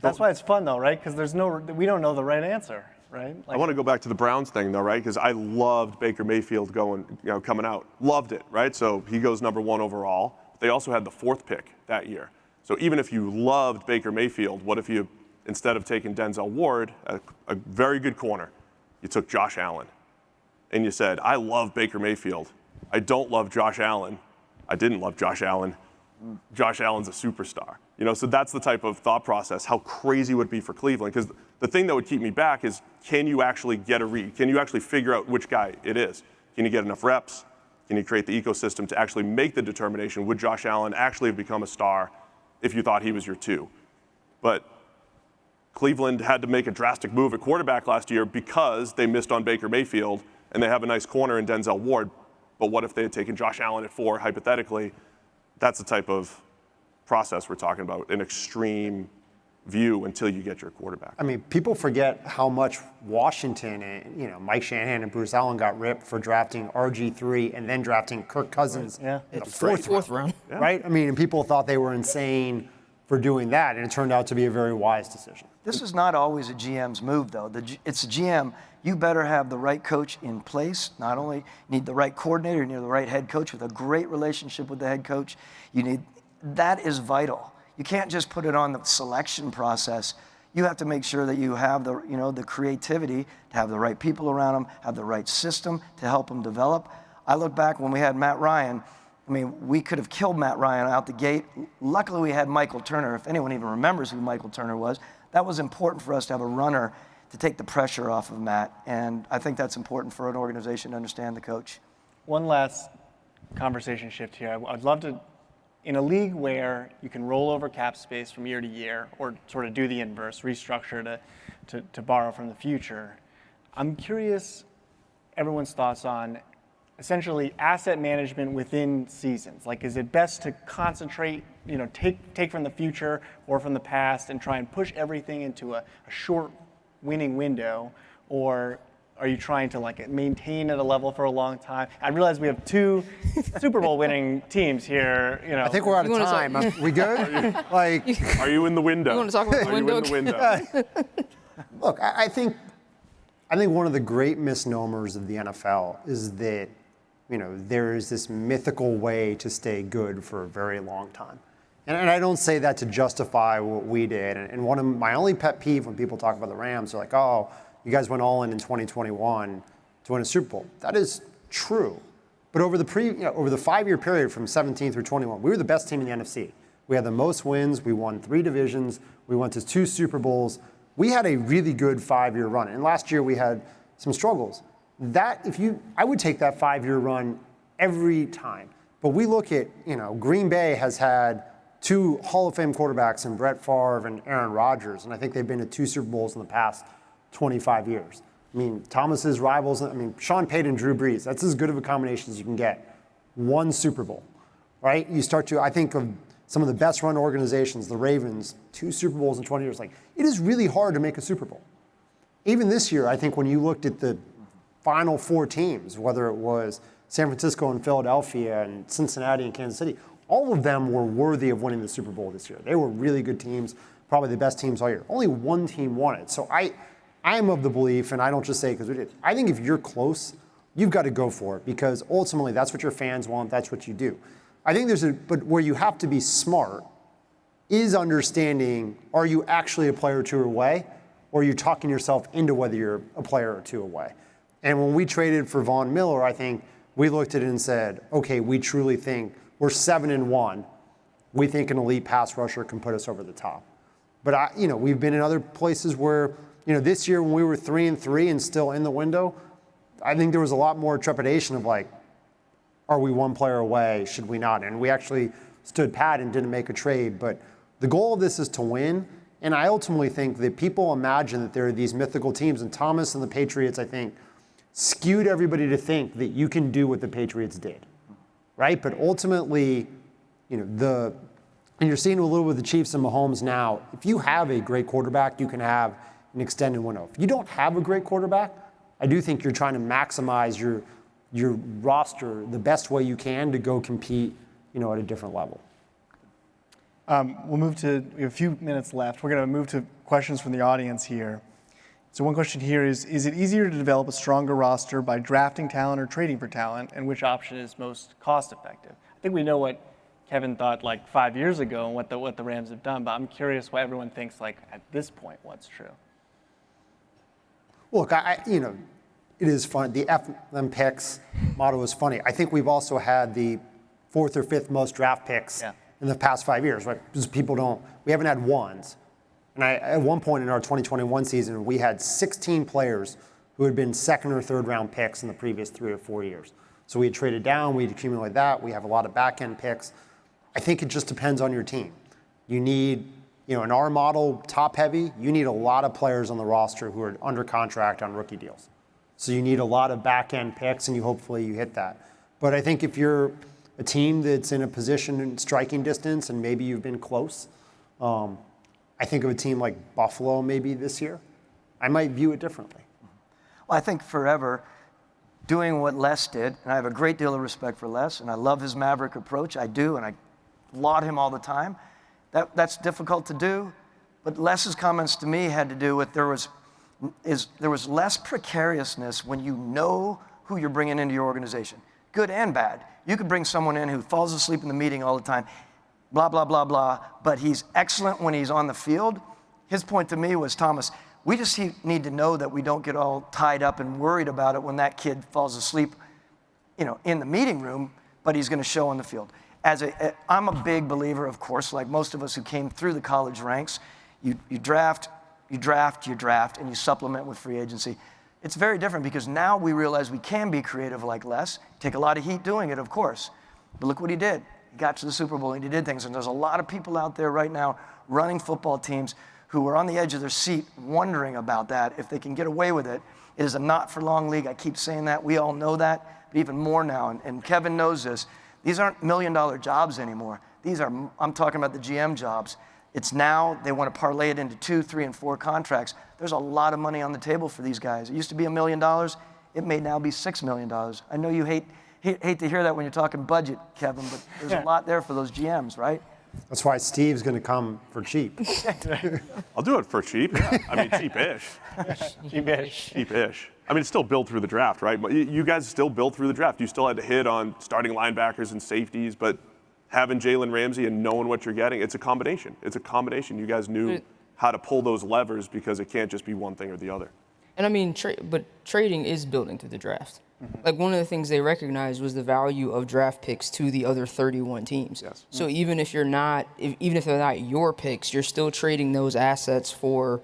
That's why it's fun, though, right? Because we don't know the right answer, right? I want to go back to the Browns thing, though, right? Because I loved Baker Mayfield coming out. Loved it, right? So he goes #1 overall. They also had the 4th pick that year. So even if you loved Baker Mayfield, what if you, instead of taking Denzel Ward, a very good corner, you took Josh Allen? And you said, I love Baker Mayfield. I don't love Josh Allen. I didn't love Josh Allen. Josh Allen's a superstar. So that's the type of thought process. How crazy would it be for Cleveland? Because the thing that would keep me back is, can you actually get a read? Can you actually figure out which guy it is? Can you get enough reps? Can you create the ecosystem to actually make the determination, would Josh Allen actually have become a star if you thought he was your 2? But Cleveland had to make a drastic move at quarterback last year because they missed on Baker Mayfield, and they have a nice corner in Denzel Ward. But what if they had taken Josh Allen at 4, hypothetically? That's the type of process we're talking about, an extreme view until you get your quarterback. I mean, people forget how much Washington and Mike Shanahan and Bruce Allen got ripped for drafting RG3 and then drafting Kirk Cousins in the fourth round. Yeah. Right? I mean, and people thought they were insane for doing that, and it turned out to be a very wise decision. This is not always a GM's move, though. It's a GM. You better have the right coach in place. Not only you need the right coordinator, you need the right head coach with a great relationship with the head coach. That is vital. You can't just put it on the selection process. You have to make sure that you have the creativity to have the right people around them, have the right system to help them develop. I look back when we had Matt Ryan. I mean, we could have killed Matt Ryan out the gate. Luckily, we had Michael Turner. If anyone even remembers who Michael Turner was, that was important for us to have a runner to take the pressure off of Matt. And I think that's important for an organization to understand the coach. One last conversation shift here. I'd love to, in a league where you can roll over cap space from year to year or sort of do the inverse, restructure to borrow from the future, I'm curious everyone's thoughts on essentially asset management within seasons. Like, is it best to concentrate, take from the future or from the past and try and push everything into a short winning window? Or Are you trying to like maintain at a level for a long time? I realize we have 2 Super Bowl winning teams here. You know, I think we're out of wanna talk- time. Are we good? Like, Are you in the window? You wanna talk about the Are you window? in the window? look, I think one of the great misnomers of the NFL is that, you know, there is this mythical way to stay good for a very long time. And I don't say that to justify what we did. And one of my only pet peeve when people talk about the Rams, they're like, oh, you guys went all in 2021 to win a Super Bowl. That is true. But over the 5-year period from 17 through 21, we were the best team in the NFC. We had the most wins. We won 3 divisions. We went to 2 Super Bowls. We had a really good 5-year run. And last year we had some struggles. I would take that 5-year run every time. But we look at, you know, Green Bay has had 2 Hall of Fame quarterbacks in Brett Favre and Aaron Rodgers, and I think they've been to 2 Super Bowls in the past 25 years. I mean, Thomas's rivals, Sean Payton, Drew Brees, that's as good of a combination as you can get. 1 Super Bowl, right? I think of some of the best run organizations, the Ravens, 2 Super Bowls in 20 years. Like, it is really hard to make a Super Bowl. Even this year, I think when you looked at the final 4 teams, whether it was San Francisco and Philadelphia and Cincinnati and Kansas City, all of them were worthy of winning the Super Bowl this year. They were really good teams, probably the best teams all year. Only 1 team won it. So I am of the belief, and I don't just say it because we did, I think if you're close, you've got to go for it because ultimately that's what your fans want, that's what you do. I think but where you have to be smart is understanding, are you actually a player or 2 away, or are you talking yourself into whether you're a player or 2 away? And when we traded for Von Miller, I think we looked at it and said, okay, we truly think we're 7-1. We think an elite pass rusher can put us over the top. But we've been in other places where, this year when we were 3-3 and still in the window, I think there was a lot more trepidation of like, are we 1 player away? Should we not? And we actually stood pat and didn't make a trade. But the goal of this is to win. And I ultimately think that people imagine that there are these mythical teams, and Thomas and the Patriots, I think, skewed everybody to think that you can do what the Patriots did. Right? But ultimately, and you're seeing a little with the Chiefs and Mahomes now, if you have a great quarterback, you can have an extended window. If you don't have a great quarterback, I do think you're trying to maximize your roster the best way you can to go compete, at a different level. we have a few minutes left. We're going to move to questions from the audience here. So one question here is it easier to develop a stronger roster by drafting talent or trading for talent, and which option is most cost effective? I think we know what Kevin thought like 5 years ago and what the Rams have done, but I'm curious what everyone thinks like at this point, what's true. Look, it is fun. The FM picks motto is funny. I think we've also had the 4th or 5th most draft picks in the past 5 years, right? Because we haven't had ones. And at one point in our 2021 season, we had 16 players who had been 2nd or 3rd round picks in the previous 3 or 4 years. So we had traded down, we'd accumulated that. We have a lot of back end picks. I think it just depends on your team. You need, in our model, top heavy, you need a lot of players on the roster who are under contract on rookie deals. So you need a lot of back end picks, and hopefully you hit that. But I think if you're a team that's in a position in striking distance and maybe you've been close, I think of a team like Buffalo maybe this year. I might view it differently. Well, I think forever doing what Les did, and I have a great deal of respect for Les, and I love his maverick approach. I do, and I laud him all the time. That's difficult to do, but Les's comments to me had to do with there was less precariousness when you know who you're bringing into your organization, good and bad. You could bring someone in who falls asleep in the meeting all the time, blah, blah, blah, blah, but he's excellent when he's on the field. His point to me was, Thomas, we just need to know that we don't get all tied up and worried about it when that kid falls asleep, in the meeting room, but he's going to show on the field. I'm a big believer, of course, like most of us who came through the college ranks, you draft, and you supplement with free agency. It's very different because now we realize we can be creative like Les, take a lot of heat doing it, of course, but look what he did. He got to the Super Bowl and he did things, and there's a lot of people out there right now running football teams who are on the edge of their seat wondering about that, if they can get away with it. It is a not-for-long league. I keep saying that. We all know that, but even more now, and Kevin knows this. These aren't million-dollar jobs anymore. I'm talking about the GM jobs. It's now they want to parlay it into 2, 3, and 4 contracts. There's a lot of money on the table for these guys. It used to be $1 million. It may now be $6 million. I know you hate to hear that when you're talking budget, Kevin, but there's a lot there for those GMs, right? That's why Steve's going to come for cheap. I'll do it for cheap. Yeah. I mean, cheap-ish. Cheap-ish. Cheap-ish. I mean, it's still built through the draft, right? But you guys still built through the draft. You still had to hit on starting linebackers and safeties, but having Jalen Ramsey and knowing what you're getting, it's a combination. It's a combination. You guys knew how to pull those levers because it can't just be one thing or the other. And I mean, but trading is building through the draft. Like one of the things they recognized was the value of draft picks to the other 31 teams. Yes. So even if they're not your picks, you're still trading those assets for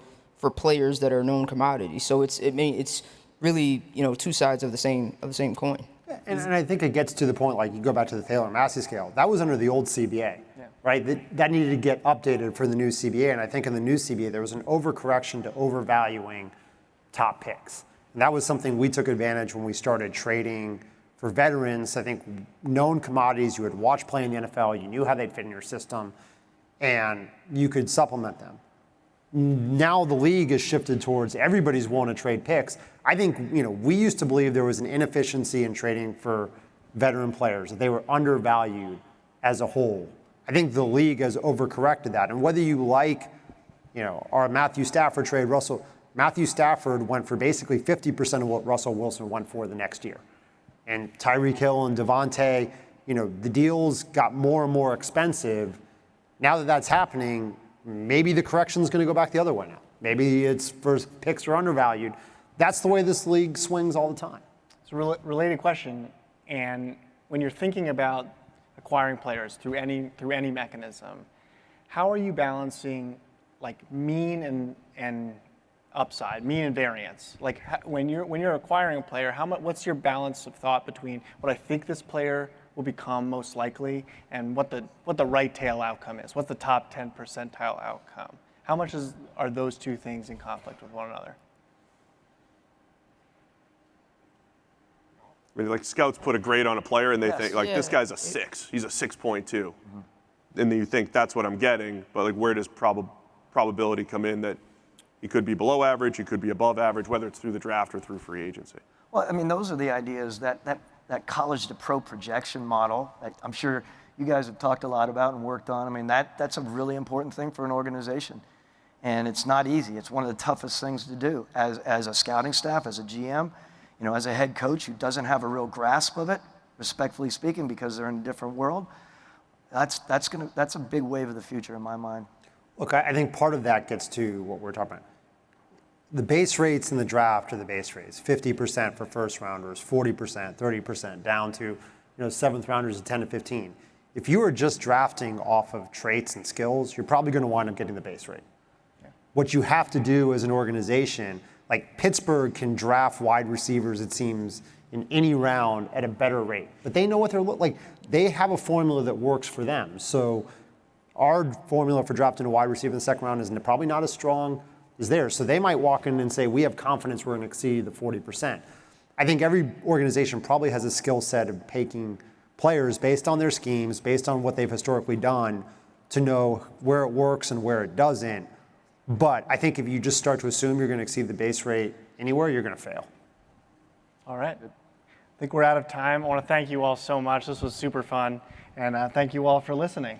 players that are known commodities. So it's really, you know, two sides of the same coin. And I think it gets to the point, like you go back to the Taylor-Massey scale, that was under the old CBA, right? That needed to get updated for the new CBA. And I think in the new CBA, there was an overcorrection to overvaluing top picks. And that was something we took advantage when we started trading for veterans. I think known commodities, you had watched play in the NFL, you knew how they'd fit in your system, and you could supplement them. Now the league has shifted towards everybody's willing to trade picks. I think, you know, we used to believe there was an inefficiency in trading for veteran players, that they were undervalued as a whole. I think the league has overcorrected that. And whether you like, you know, our Matthew Stafford trade, Matthew Stafford went for basically 50% of what Russell Wilson went for the next year. And Tyreek Hill and Devontae, you know, the deals got more and more expensive. Now that that's happening, maybe the correction is going to go back the other way now. Maybe it's first picks are undervalued. That's the way this league swings all the time. It's a related question. And when you're thinking about acquiring players through any mechanism, how are you balancing like mean and upside, mean and variance? Like when you're acquiring a player, what's your balance of thought between what I think this player will become most likely and what the right tail outcome is? What's the top 10 percentile outcome? How much are those two things in conflict with one another? I mean, like scouts put a grade on a player and they think like this guy's a 6. He's a 6.2. And then you think that's what I'm getting, but like where does probability come in that he could be below average, he could be above average, whether it's through the draft or through free agency? Well, I mean, those are the ideas that college to pro projection model that I'm sure you guys have talked a lot about and worked on. I mean, that's a really important thing for an organization. And it's not easy. It's one of the toughest things to do as a scouting staff, as a GM, you know, as a head coach who doesn't have a real grasp of it, respectfully speaking, because they're in a different world. That's a big wave of the future in my mind. Look, I think part of that gets to what we're talking about. The base rates in the draft are the base rates, 50% for first rounders, 40%, 30%, down to, you know, seventh rounders at 10 to 15. If you are just drafting off of traits and skills, you're probably going to wind up getting the base rate. Yeah. What you have to do as an organization, like Pittsburgh can draft wide receivers, it seems, in any round at a better rate. But they know what they're like. They have a formula that works for them. So our formula for drafting a wide receiver in the second round is probably not as strong as theirs. So they might walk in and say, we have confidence we're going to exceed the 40%. I think every organization probably has a skill set of picking players based on their schemes, based on what they've historically done, to know where it works and where it doesn't. But I think if you just start to assume you're going to exceed the base rate anywhere, you're going to fail. All right. I think we're out of time. I want to thank you all so much. This was super fun. And thank you all for listening.